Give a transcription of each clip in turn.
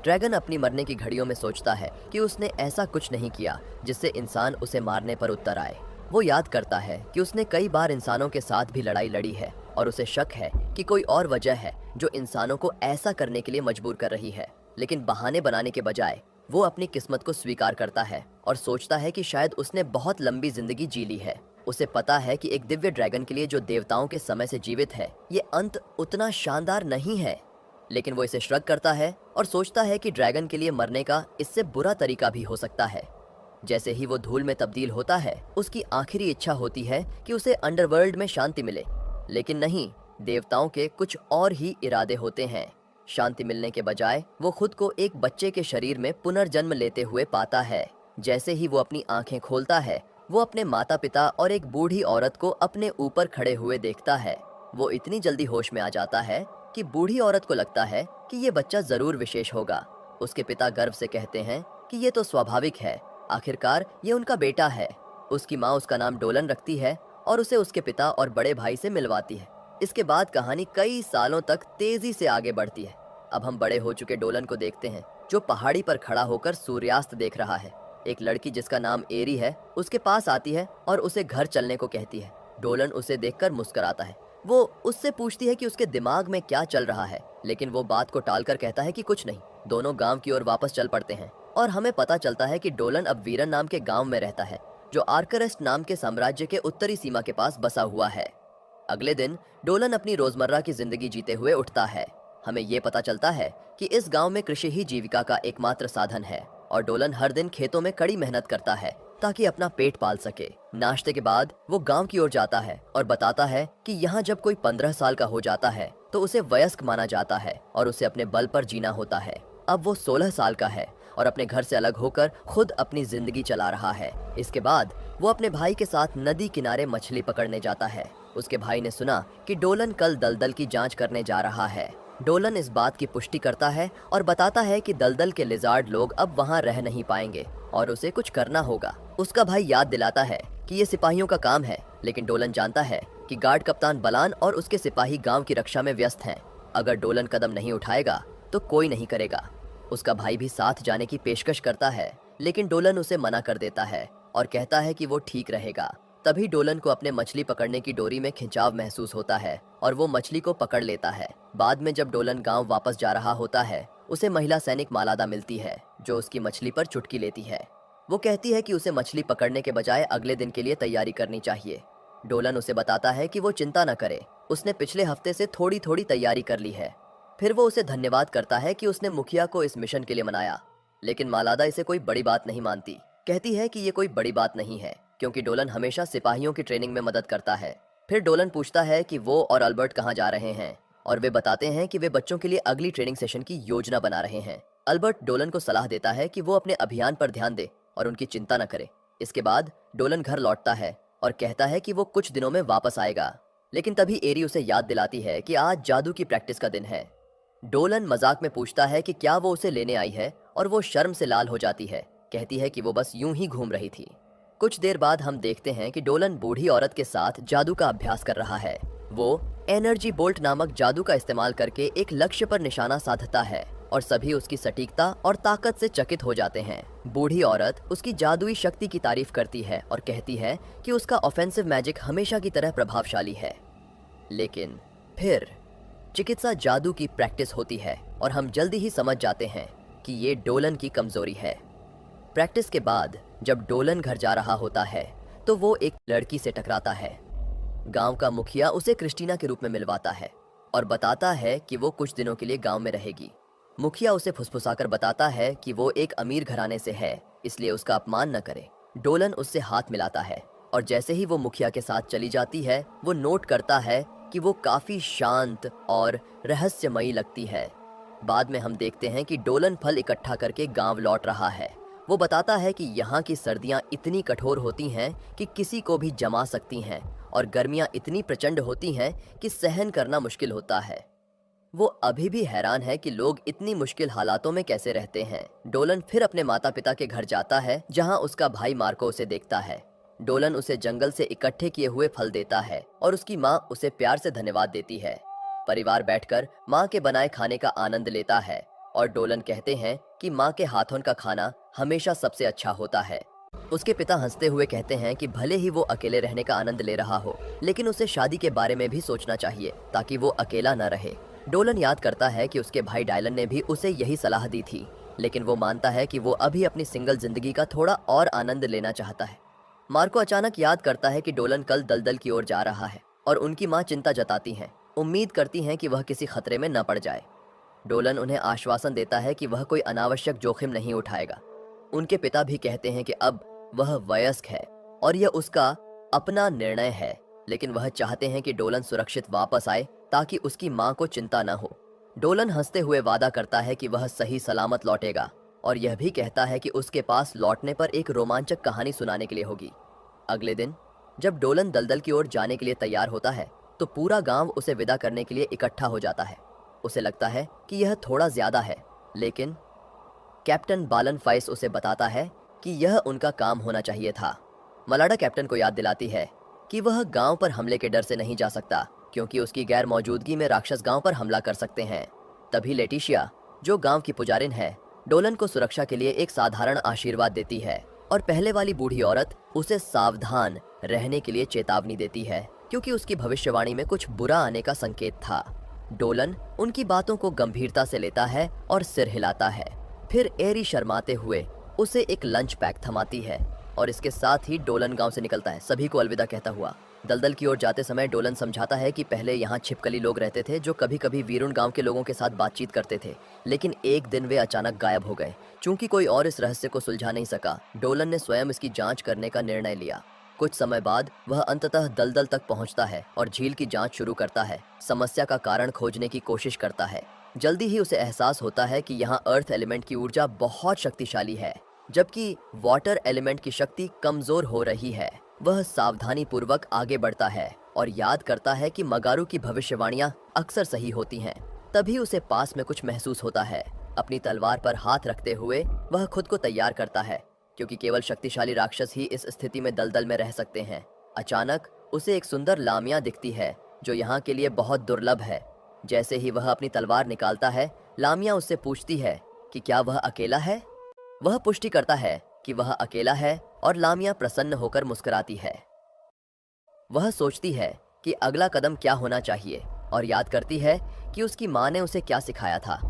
Dragon अपनी मरने की घड़ियों में सोचता है कि उसने ऐसा कुछ नहीं किया जिससे इंसान उसे मारने पर उतर आए। वो याद करता है कि उसने कई बार इंसानों के साथ भी लड़ाई लड़ी है और उसे शक है कि कोई और वजह है जो इंसानों को ऐसा करने के लिए मजबूर कर रही है। लेकिन बहाने बनाने के बजाय वो अपनी किस्मत को स्वीकार करता है और सोचता है कि शायद उसने बहुत लंबी जिंदगी जी ली है। उसे पता है कि एक दिव्य ड्रैगन के लिए जो देवताओं के समय से जीवित है, ये अंत उतना शानदार नहीं है। लेकिन वो इसे श्रग करता है और सोचता है कि ड्रैगन के लिए मरने का इससे बुरा तरीका भी हो सकता है। जैसे ही वो धूल में तब्दील होता है, उसकी आखिरी इच्छा होती है कि उसे अंडरवर्ल्ड में शांति मिले। लेकिन नहीं, देवताओं के कुछ और ही इरादे होते हैं। शांति मिलने के बजाय वो खुद को एक बच्चे के शरीर में पुनर्जन्म लेते हुए पाता है। जैसे ही वो अपनी आंखें खोलता है, वो अपने माता पिता और एक बूढ़ी औरत को अपने ऊपर खड़े हुए देखता है। वो इतनी जल्दी होश में आ जाता है कि बूढ़ी औरत को लगता है कि ये बच्चा जरूर विशेष होगा। उसके पिता गर्व से कहते हैं कि ये तो स्वाभाविक है, आखिरकार ये उनका बेटा है। उसकी माँ उसका नाम डोलन रखती है और उसे उसके पिता और बड़े भाई से मिलवाती है। इसके बाद कहानी कई सालों तक तेजी से आगे बढ़ती है। अब हम बड़े हो चुके डोलन को देखते हैं, जो पहाड़ी पर खड़ा होकर सूर्यास्त देख रहा है। एक लड़की जिसका नाम एरी है उसके पास आती है और उसे घर चलने को कहती है। डोलन उसे देखकर मुस्कुराता है। वो उससे पूछती है कि उसके दिमाग में क्या चल रहा है, लेकिन वो बात को टालकर कहता है कि कुछ नहीं। दोनों गांव की ओर वापस चल पड़ते हैं और हमें पता चलता है कि डोलन अब वीरन नाम के गांव में रहता है, जो आर्करेस्ट नाम के साम्राज्य के उत्तरी सीमा के पास बसा हुआ है। अगले दिन डोलन अपनी रोजमर्रा की जिंदगी जीते हुए उठता है। हमें ये पता चलता है कि इस गांव में कृषि ही जीविका का एकमात्र साधन है और डोलन हर दिन खेतों में कड़ी मेहनत करता है ताकि अपना पेट पाल सके। नाश्ते के बाद वो गांव की ओर जाता है और बताता है कि यहाँ जब कोई 15 साल का हो जाता है तो उसे वयस्क माना जाता है और उसे अपने बल पर जीना होता है। अब वो 16 साल का है और अपने घर से अलग होकर खुद अपनी जिंदगी चला रहा है। इसके बाद वो अपने भाई के साथ नदी किनारे मछली पकड़ने जाता है। उसके भाई ने सुना कि डोलन कल दलदल की जांच करने जा रहा है। डोलन इस बात की पुष्टि करता है और बताता है कि दलदल के लिजार्ड लोग अब वहां रह नहीं पाएंगे और उसे कुछ करना होगा। उसका भाई याद दिलाता है कि ये सिपाहियों का काम है, लेकिन डोलन जानता है कि गार्ड कप्तान बलान और उसके सिपाही गांव की रक्षा में व्यस्त हैं। अगर डोलन कदम नहीं उठाएगा तो कोई नहीं करेगा। उसका भाई भी साथ जाने की पेशकश करता है, लेकिन डोलन उसे मना कर देता है और कहता है कि वो ठीक रहेगा। तभी डोलन को अपने मछली पकड़ने की डोरी में खिंचाव महसूस होता है और वो मछली को पकड़ लेता है। बाद में जब डोलन गांव वापस जा रहा होता है, उसे महिला सैनिक मालादा मिलती है, जो उसकी मछली पर चुटकी लेती है। वो कहती है कि उसे मछली पकड़ने के बजाय अगले दिन के लिए तैयारी करनी चाहिए। डोलन उसे बताता है कि वो चिंता न करे, उसने पिछले हफ्ते से थोड़ी थोड़ी तैयारी कर ली है। फिर वो उसे धन्यवाद करता है कि उसने मुखिया को इस मिशन के लिए मनाया। लेकिन मालादा इसे कोई बड़ी बात नहीं मानती, कहती है कि ये कोई बड़ी बात नहीं है क्योंकि डोलन हमेशा सिपाहियों की ट्रेनिंग में मदद करता है। फिर डोलन पूछता है कि वो और अल्बर्ट कहाँ जा रहे हैं और वे बताते हैं कि वे बच्चों के लिए अगली ट्रेनिंग सेशन की योजना बना रहे हैं। अल्बर्ट डोलन को सलाह देता है कि वो अपने अभियान पर ध्यान दे और उनकी चिंता न करे। इसके बाद डोलन घर लौटता है और कहता है कि वो कुछ दिनों में वापस आएगा। लेकिन तभी एरी उसे याद दिलाती है कि आज जादू की प्रैक्टिस का दिन है। डोलन मजाक में पूछता है कि क्या वो उसे लेने आई है और वो शर्म से लाल हो जाती है, कहती है कि वो बस यूं ही घूम रही थी। कुछ देर बाद हम देखते हैं कि डोलन बूढ़ी औरत के साथ जादू का अभ्यास कर रहा है। वो एनर्जी बोल्ट नामक जादू का इस्तेमाल करके एक लक्ष्य पर निशाना साधता है और सभी उसकी सटीकता और ताकत से चकित हो जाते हैं। बूढ़ी औरत उसकी जादुई शक्ति की तारीफ करती है और कहती है कि उसका ऑफेंसिव मैजिक हमेशा की तरह प्रभावशाली है। लेकिन फिर चिकित्सा जादू की प्रैक्टिस होती है और हम जल्दी ही समझ जाते हैं कि ये डोलन की कमजोरी है। प्रैक्टिस के बाद जब डोलन घर जा रहा होता है तो वो एक लड़की से टकराता है। गांव का मुखिया उसे क्रिस्टीना के रूप में मिलवाता है और बताता है कि वो कुछ दिनों के लिए गांव में रहेगी। मुखिया उसे फुसफुसाकर बताता है कि वो एक अमीर घराने से है, इसलिए उसका अपमान न करे। डोलन उससे हाथ मिलाता है और जैसे ही वो मुखिया के साथ चली जाती है, वो नोट करता है कि वो काफी शांत और रहस्यमयी लगती है। बाद में हम देखते हैं कि डोलन फल इकट्ठा करके गांव लौट रहा है। वो बताता है कि यहाँ की सर्दियाँ इतनी कठोर होती हैं कि किसी को भी जमा सकती हैं और गर्मियाँ इतनी प्रचंड होती हैं कि सहन करना मुश्किल होता है। वो अभी भी हैरान है कि लोग इतनी मुश्किल हालातों में कैसे रहते हैं। डोलन फिर अपने माता पिता के घर जाता है, जहाँ उसका भाई मार्को उसे देखता है। डोलन उसे जंगल से इकट्ठे किए हुए फल देता है और उसकी माँ उसे प्यार से धन्यवाद देती है। परिवार बैठकर माँ के बनाए खाने का आनंद लेता है और डोलन कहते हैं कि माँ के हाथों का खाना हमेशा सबसे अच्छा होता है। उसके पिता हंसते हुए कहते हैं कि भले ही वो अकेले रहने का आनंद ले रहा हो, लेकिन उसे शादी के बारे में भी सोचना चाहिए ताकि वो अकेला न रहे। डोलन याद करता है कि उसके भाई डायलन ने भी उसे यही सलाह दी थी, लेकिन वो मानता है कि वो अभी अपनी सिंगल जिंदगी का थोड़ा और आनंद लेना चाहता है। मार्को अचानक याद करता है कि डोलन कल दलदल की ओर जा रहा है और उनकी माँ चिंता जताती हैं, उम्मीद करती हैं कि वह किसी खतरे में न पड़ जाए। डोलन उन्हें आश्वासन देता है कि वह कोई अनावश्यक जोखिम नहीं उठाएगा। उनके पिता भी कहते हैं कि अब वह वयस्क है और यह उसका अपना निर्णय है, लेकिन वह चाहते हैं कि डोलन सुरक्षित वापस आए ताकि उसकी माँ को चिंता न हो। डोलन हंसते हुए वादा करता है कि वह सही सलामत लौटेगा और यह भी कहता है कि उसके पास लौटने पर एक रोमांचक कहानी सुनाने के लिए होगी। अगले दिन जब डोलन दलदल की ओर जाने के लिए तैयार होता है तो पूरा गांव उसे विदा करने के लिए इकट्ठा हो जाता है। उसे लगता है कि यह थोड़ा ज्यादा है, लेकिन कैप्टन बालन फाइस उसे बताता है कि यह उनका काम होना चाहिए था। मलाडा कैप्टन को याद दिलाती है कि वह गांव पर हमले के डर से नहीं जा सकता, क्योंकि उसकी गैर मौजूदगी में राक्षस गांव पर हमला कर सकते हैं। तभी लेटिशिया, जो गांव की पुजारिन है, डोलन को सुरक्षा के लिए एक साधारण आशीर्वाद देती है और पहले वाली बूढ़ी औरत उसे सावधान रहने के लिए चेतावनी देती है, क्योंकि उसकी भविष्यवाणी में कुछ बुरा आने का संकेत था। डोलन उनकी बातों को गंभीरता से लेता है और सिर हिलाता है। फिर एरी शर्माते हुए उसे एक लंच पैक थमाती है और इसके साथ ही डोलन गांव से निकलता है, सभी को अलविदा कहता हुआ। दलदल की ओर जाते समय डोलन समझाता है कि पहले यहाँ छिपकली लोग रहते थे जो कभी कभी वीरुण गांव के लोगों के साथ बातचीत करते थे, लेकिन एक दिन वे अचानक गायब हो गए। चूंकि कोई और इस रहस्य को सुलझा नहीं सका, डोलन ने स्वयं इसकी जांच करने का निर्णय लिया। कुछ समय बाद वह अंततः दलदल तक पहुंचता है और झील की जांच शुरू करता है, समस्या का कारण खोजने की कोशिश करता है। जल्दी ही उसे एहसास होता है कि यहाँ अर्थ एलिमेंट की ऊर्जा बहुत शक्तिशाली है, जबकि वाटर एलिमेंट की शक्ति कमजोर हो रही है। वह सावधानी पूर्वक आगे बढ़ता है और याद करता है कि मगारू की भविष्यवाणियां अक्सर सही होती हैं। तभी उसे पास में कुछ महसूस होता है। अपनी तलवार पर हाथ रखते हुए वह खुद को तैयार करता है, क्योंकि केवल शक्तिशाली राक्षस ही इस स्थिति में दलदल में रह सकते हैं। अचानक उसे एक सुंदर लामिया दिखती है जो यहाँ के लिए बहुत दुर्लभ है। जैसे ही वह अपनी तलवार निकालता है, लामिया उससे पूछती है कि क्या वह अकेला है। वह पुष्टि करता है कि वह अकेला है और लामिया प्रसन्न होकर मुस्कुराती है। वह सोचती है कि अगला कदम क्या होना चाहिए और याद करती है कि उसकी माँ ने उसे क्या सिखाया था।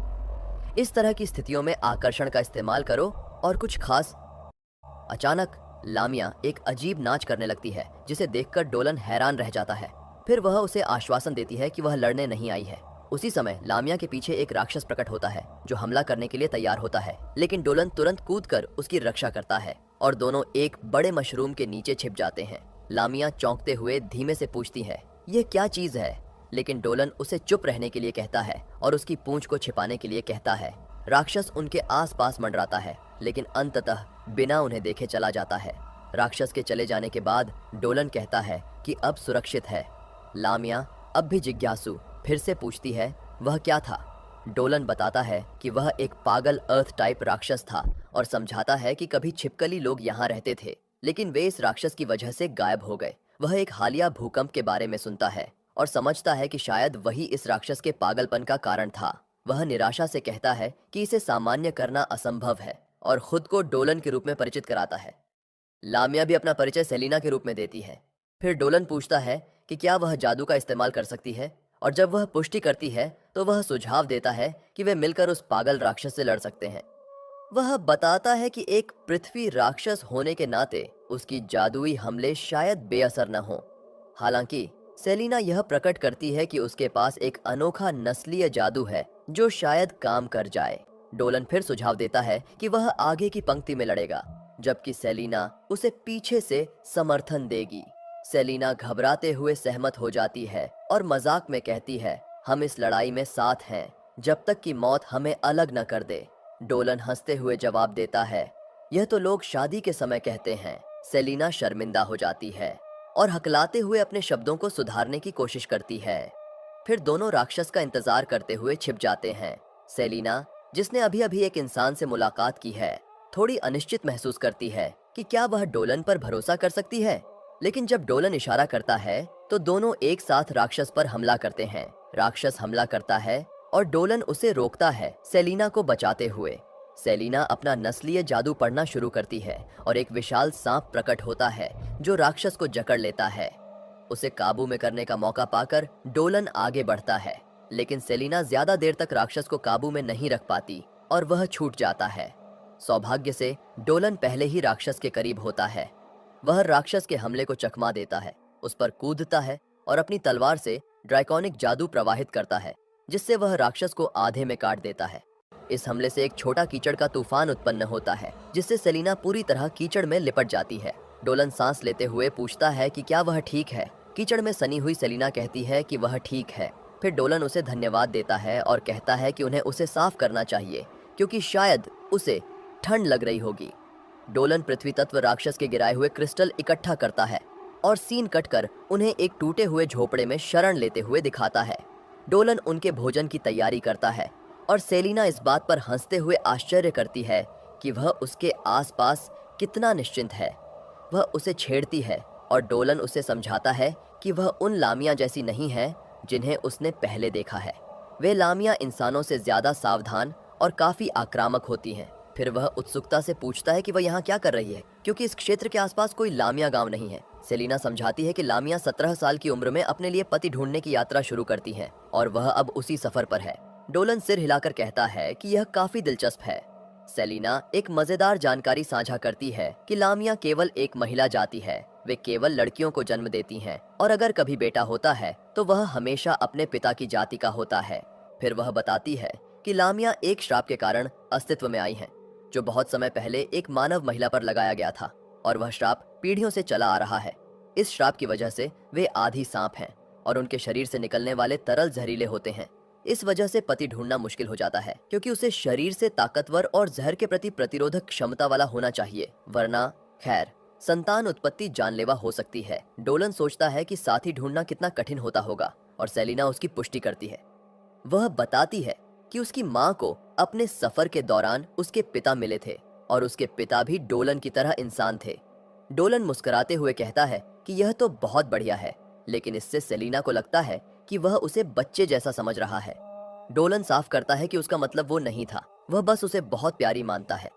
इस तरह की स्थितियों में आकर्षण का इस्तेमाल करो और कुछ खास। अचानक लामिया एक अजीब नाच करने लगती है, जिसे देखकर डोलन हैरान रह जाता है। फिर वह उसे आश्वासन देती है कि वह लड़ने नहीं आई है। उसी समय लामिया के पीछे एक राक्षस प्रकट होता है जो हमला करने के लिए तैयार होता है, लेकिन डोलन तुरंत कूदकर उसकी रक्षा करता है और दोनों एक बड़े मशरूम के नीचे छिप जाते हैं। लामिया चौंकते हुए धीमे से पूछती है, यह क्या चीज है? लेकिन डोलन उसे चुप रहने के लिए कहता है और उसकी पूंछ को छिपाने के लिए कहता है। राक्षस उनके आसपास मंडराता है, लेकिन अंततः बिना उन्हें देखे चला जाता है। राक्षस के चले जाने के बाद डोलन कहता है कि अब सुरक्षित है। लामिया अब भी जिज्ञासु फिर से पूछती है, वह क्या था? डोलन बताता है कि वह एक पागल अर्थ टाइप राक्षस था और समझाता है कि कभी छिपकली लोग यहाँ रहते थे, लेकिन वे इस राक्षस की वजह से गायब हो गए। वह एक हालिया भूकंप के बारे में सुनता है और समझता है कि शायद वही इस राक्षस के पागलपन का कारण था। वह निराशा से कहता है कि इसे सामान्य करना असंभव है और खुद को डोलन के रूप में परिचित कराता है। लामिया भी अपना परिचय सेलिना के रूप में देती है। फिर डोलन पूछता है कि क्या वह जादू का इस्तेमाल कर सकती है, और जब वह पुष्टि करती है तो वह सुझाव देता है कि वे मिलकर उस पागल राक्षस से लड़ सकते हैं। वह बताता है कि एक पृथ्वी राक्षस होने के नाते उसकी जादुई हमले शायद बेअसर न हो। हालांकि सेलिना यह प्रकट करती है कि उसके पास एक अनोखा नस्लीय जादू है जो शायद काम कर जाए। डोलन फिर सुझाव देता है कि वह आगे की पंक्ति में लड़ेगा, जबकि सेलिना उसे पीछे से समर्थन देगी। सेलिना घबराते हुए सहमत हो जाती है और मजाक में कहती है, हम इस लड़ाई में साथ हैं जब तक कि मौत हमें अलग न कर दे। डोलन हंसते हुए जवाब देता है, यह तो लोग शादी के समय कहते हैं। सेलिना शर्मिंदा हो जाती है और हकलाते हुए अपने शब्दों को सुधारने की कोशिश करती है। फिर दोनों राक्षस का इंतजार करते हुए छिप जाते हैं। सेलिना, जिसने अभी अभी एक इंसान से मुलाकात की है, थोड़ी अनिश्चित महसूस करती है कि क्या वह डोलन पर भरोसा कर सकती है। लेकिन जब डोलन इशारा करता है तो दोनों एक साथ राक्षस पर हमला करते हैं। राक्षस हमला करता है और डोलन उसे रोकता है, सेलिना को बचाते हुए। सेलिना अपना नस्लीय जादू पढ़ना शुरू करती है और एक विशाल सांप प्रकट होता है जो राक्षस को जकड़ लेता है। उसे काबू में करने का मौका पाकर डोलन आगे बढ़ता है, लेकिन सेलिना ज्यादा देर तक राक्षस को काबू में नहीं रख पाती और वह छूट जाता है। सौभाग्य से डोलन पहले ही राक्षस के करीब होता है। वह राक्षस के हमले को चकमा देता है, उस पर कूदता है और अपनी तलवार से ड्रैकोनिक जादू प्रवाहित करता है, जिससे वह राक्षस को आधे में काट देता है। इस हमले से एक छोटा कीचड़ का तूफान उत्पन्न होता है, जिससे सेलिना पूरी तरह कीचड़ में लिपट जाती है। डोलन सांस लेते हुए पूछता है कि क्या वह ठीक है। कीचड़ में सनी हुई सेलिना कहती है कि वह ठीक है। फिर डोलन उसे धन्यवाद देता है और कहता है कि उन्हें उसे साफ करना चाहिए, क्योंकि शायद उसे ठंड लग रही होगी। डोलन पृथ्वी तत्व राक्षस के गिराए हुए क्रिस्टल इकट्ठा करता है और सीन कटकर उन्हें एक टूटे हुए झोपड़े में शरण लेते हुए दिखाता है। डोलन उनके भोजन की तैयारी करता है और सेलिना इस बात पर हंसते हुए आश्चर्य करती है कि वह उसके आसपास कितना निश्चिंत है। वह उसे छेड़ती है और डोलन उसे समझाता है कि वह उन लामिया जैसी नहीं है जिन्हें उसने पहले देखा है। वे लामिया इंसानों से ज्यादा सावधान और काफी आक्रामक होती हैं। फिर वह उत्सुकता से पूछता है कि वह यहाँ क्या कर रही है, क्योंकि इस क्षेत्र के आसपास कोई लामिया गांव नहीं है। सेलिना समझाती है कि लामिया 17 साल की उम्र में अपने लिए पति ढूंढने की यात्रा शुरू करती हैं और वह अब उसी सफर पर है। डोलन सिर हिलाकर कहता है कि यह काफी दिलचस्प है। सेलिना एक मजेदार जानकारी साझा करती है कि लामिया केवल एक महिला जाति है। वे केवल लड़कियों को जन्म देती हैं और अगर कभी बेटा होता है तो वह हमेशा अपने पिता की जाति का होता है। फिर वह बताती है कि लामिया एक श्राप के कारण अस्तित्व में आई हैं, जो बहुत समय पहले एक मानव महिला पर लगाया गया था और वह श्राप पीढ़ियों से चला आ रहा है। इस श्राप की वजह से वे आधी सांप हैं और उनके शरीर से निकलने वाले तरल जहरीले होते हैं। इस वजह से पति ढूंढना मुश्किल हो जाता है, क्योंकि उसे शरीर से ताकतवर और जहर के प्रति प्रतिरोधक क्षमता वाला होना चाहिए, वरना खैर संतान उत्पत्ति जानलेवा हो सकती है। डोलन सोचता है कि साथी ढूंढना कितना कठिन होता होगा और सेलिना उसकी पुष्टि करती है। वह बताती है कि उसकी माँ को अपने सफर के दौरान उसके पिता मिले थे और उसके पिता भी डोलन की तरह इंसान थे। डोलन मुस्कुराते हुए कहता है कि यह तो बहुत बढ़िया है, लेकिन इससे सेलिना को लगता है कि वह उसे बच्चे जैसा समझ रहा है। डोलन साफ करता है कि उसका मतलब वो नहीं था, वह बस उसे बहुत प्यारी मानता है।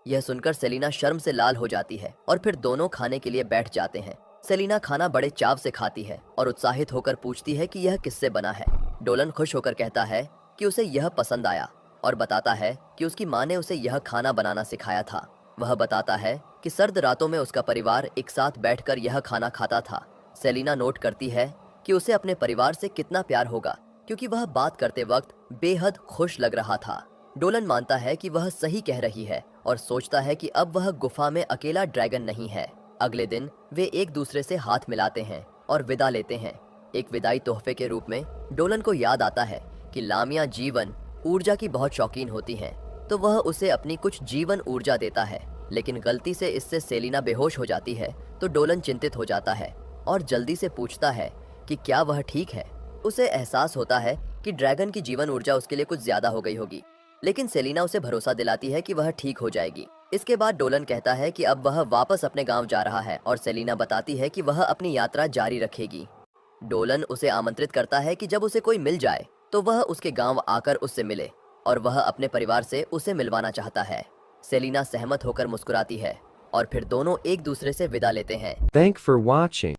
यह सुनकर सेलिना शर्म से लाल हो जाती है और फिर दोनों खाने के लिए बैठ जाते हैं। सेलिना खाना बड़े चाव से खाती है और उत्साहित होकर पूछती है कि यह किससे बना है। डोलन खुश होकर कहता है कि उसे यह पसंद आया और बताता है कि उसकी माँ ने उसे यह खाना बनाना सिखाया था। वह बताता है कि सर्द रातों में उसका परिवार एक साथ बैठकर यह खाना खाता था। सेलिना नोट करती है कि उसे अपने परिवार से कितना प्यार होगा, क्योंकि वह बात करते वक्त बेहद खुश लग रहा था। डोलन मानता है कि वह सही कह रही है और सोचता है कि अब वह गुफा में अकेला ड्रैगन नहीं है। अगले दिन वे एक दूसरे से हाथ मिलाते हैं और विदा लेते हैं। एक विदाई तोहफे के रूप में डोलन को याद आता है कि लामिया जीवन ऊर्जा की बहुत शौकीन होती हैं, तो वह उसे अपनी कुछ जीवन ऊर्जा देता है। लेकिन गलती से इससे सेलिना बेहोश हो जाती है तो डोलन चिंतित हो जाता है और जल्दी से पूछता है कि क्या वह ठीक है। उसे एहसास होता है कि ड्रैगन की जीवन ऊर्जा उसके लिए कुछ ज्यादा हो गई होगी, लेकिन सेलिना उसे भरोसा दिलाती है कि वह ठीक हो जाएगी। इसके बाद डोलन कहता है कि अब वह वापस अपने गांव जा रहा है और सेलिना बताती है कि वह अपनी यात्रा जारी रखेगी। डोलन उसे आमंत्रित करता है कि जब उसे कोई मिल जाए तो वह उसके गांव आकर उससे मिले और वह अपने परिवार से उसे मिलवाना चाहता है। सेलिना सहमत होकर मुस्कुराती है और फिर दोनों एक दूसरे से विदा लेते हैं। Thank for watching.